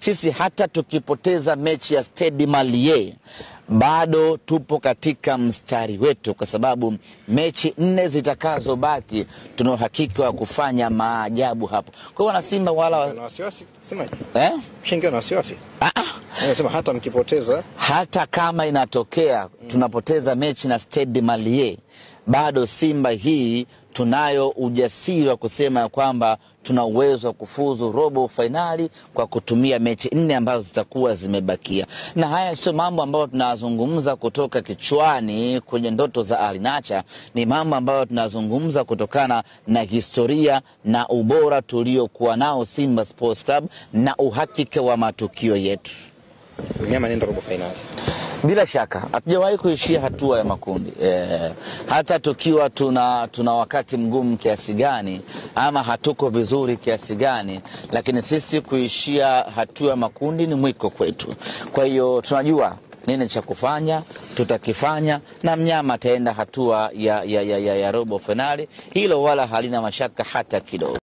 sisi hata tukipoteza mechi ya Stade Malien bado tupo katika mstari wetu, kwa sababu mechi 4 zitakazobaki tuna uhakika wa kufanya maajabu hapo. Kwa hiyo wana Simba wala wasiwasi sema shingo na wasiwasi. Anasema hata mkipoteza, hata kama inatokea tunapoteza mechi na Stade Malien, bado Simba hii tunayo ujasiri wa kusema kwamba tuna uwezo wa kufuzu robo finali kwa kutumia mechi 4 ambazo zitakuwa zimebakia. Na haya sio mambo ambayo tunazungumza kutoka kichwani kwenye ndoto za Alinacha, ni mambo ambayo tunazungumza kutokana na historia na ubora tuliokuwa nao Simba Sports Club na uhakika wa matukio yetu. Mnyama nenda robo finali. Bila shaka hatujawahi kuishia hatua ya makundi. Hata tukiwa tuna wakati mgumu kiasi gani ama hatuko vizuri kiasi gani, lakini sisi kuishia hatua ya makundi ni mwiko kwetu. Kwa hiyo tunajua nini cha kufanya, tutakifanya, na mnyama ataenda hatua ya robo finali. Hilo wala halina mashaka hata kidogo.